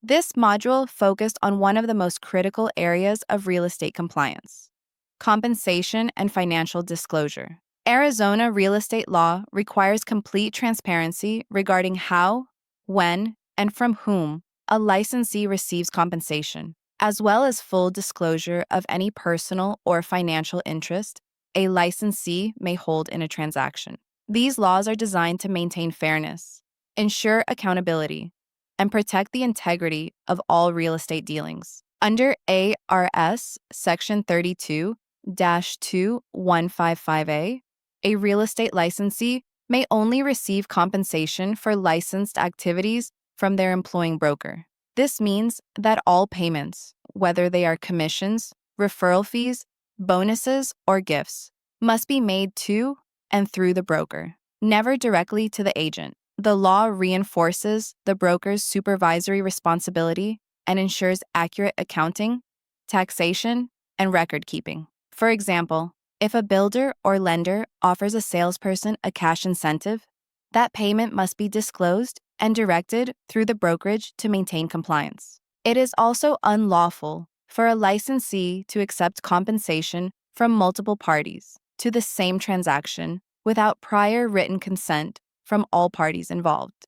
This module focused on one of the most critical areas of real estate compliance: compensation and financial disclosure. Arizona real estate law requires complete transparency regarding how, when, and from whom a licensee receives compensation, as well as full disclosure of any personal or financial interest a licensee may hold in a transaction. These laws are designed to maintain fairness, ensure accountability, and protect the integrity of all real estate dealings. Under ARS Section 32-2155A, a real estate licensee may only receive compensation for licensed activities from their employing broker. This means that all payments, whether they are commissions, referral fees, bonuses, or gifts, must be made to and through the broker, never directly to the agent. The law reinforces the broker's supervisory responsibility and ensures accurate accounting, taxation, and record keeping. For example, if a builder or lender offers a salesperson a cash incentive, that payment must be disclosed and directed through the brokerage to maintain compliance. It is also unlawful for a licensee to accept compensation from multiple parties to the same transaction without prior written consent from all parties involved,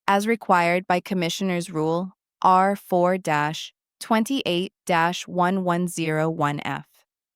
as required by Commissioner's Rule R4-28-1101F.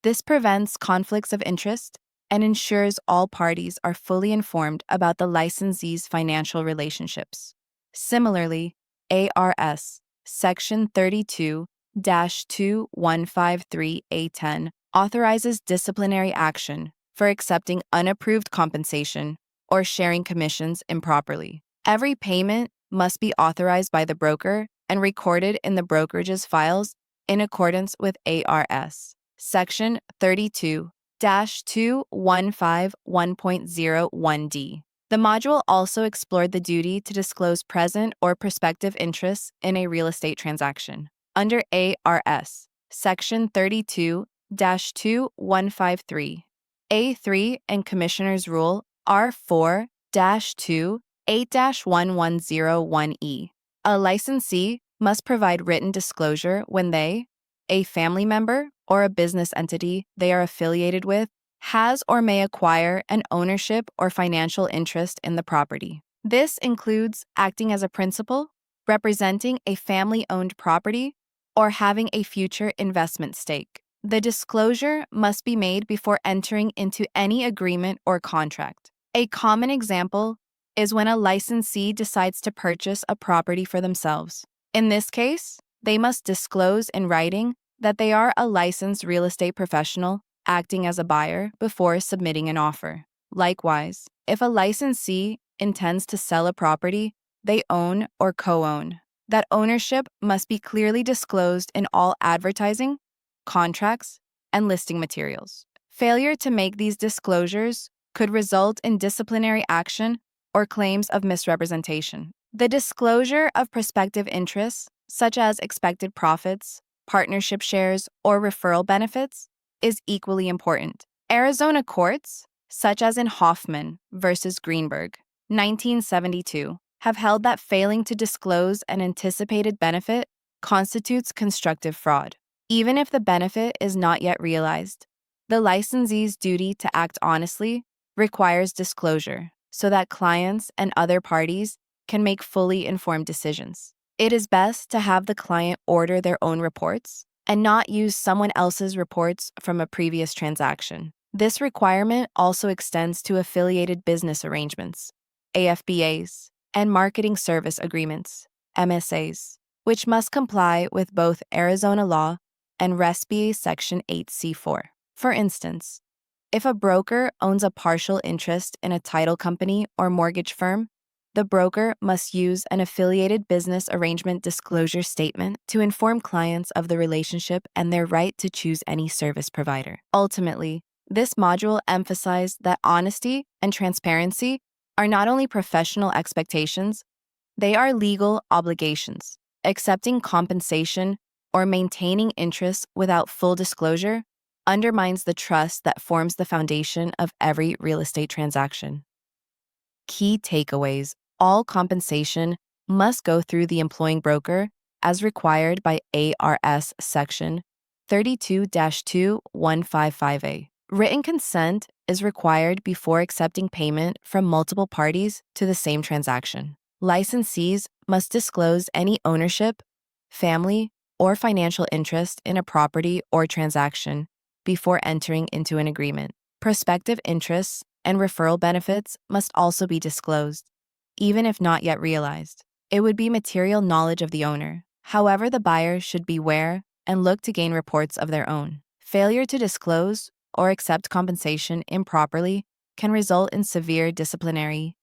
This prevents conflicts of interest and ensures all parties are fully informed about the licensee's financial relationships. Similarly, ARS Section 32-2153A10 authorizes disciplinary action for accepting unapproved compensation or sharing commissions improperly. Every payment must be authorized by the broker and recorded in the brokerage's files in accordance with ARS Section 32-2151.01D. The module also explored the duty to disclose present or prospective interests in a real estate transaction. Under ARS Section 32-2153A3 and Commissioner's Rule R4-2-8-1101E, a licensee must provide written disclosure when they, a family member, or a business entity they are affiliated with, has or may acquire an ownership or financial interest in the property. This includes acting as a principal, representing a family-owned property, or having a future investment stake. The disclosure must be made before entering into any agreement or contract. A common example is when a licensee decides to purchase a property for themselves. In this case, they must disclose in writing that they are a licensed real estate professional acting as a buyer before submitting an offer. Likewise, if a licensee intends to sell a property they own or co-own, that ownership must be clearly disclosed in all advertising, contracts, and listing materials. Failure to make these disclosures could result in disciplinary action or claims of misrepresentation. The disclosure of prospective interests, such as expected profits, partnership shares, or referral benefits, is equally important. Arizona courts, such as in Hoffman versus Greenberg, 1972, have held that failing to disclose an anticipated benefit constitutes constructive fraud. Even if the benefit is not yet realized, the licensee's duty to act honestly requires disclosure so that clients and other parties can make fully informed decisions. It is best to have the client order their own reports and not use someone else's reports from a previous transaction. This requirement also extends to affiliated business arrangements, AFBAs, and marketing service agreements, MSAs, which must comply with both Arizona law and RESPA Section 8C4. For instance, if a broker owns a partial interest in a title company or mortgage firm, the broker must use an affiliated business arrangement disclosure statement to inform clients of the relationship and their right to choose any service provider. Ultimately, this module emphasized that honesty and transparency are not only professional expectations, they are legal obligations. Accepting compensation or maintaining interests without full disclosure undermines the trust that forms the foundation of every real estate transaction. Key takeaways: all compensation must go through the employing broker as required by ARS Section 32-2155A. Written consent is required before accepting payment from multiple parties to the same transaction. Licensees must disclose any ownership, family, or financial interest in a property or transaction before entering into an agreement. Prospective interests and referral benefits must also be disclosed, even if not yet realized. It would be material knowledge of the owner. However, the buyer should beware and look to gain reports of their own. Failure to disclose or accept compensation improperly can result in severe disciplinary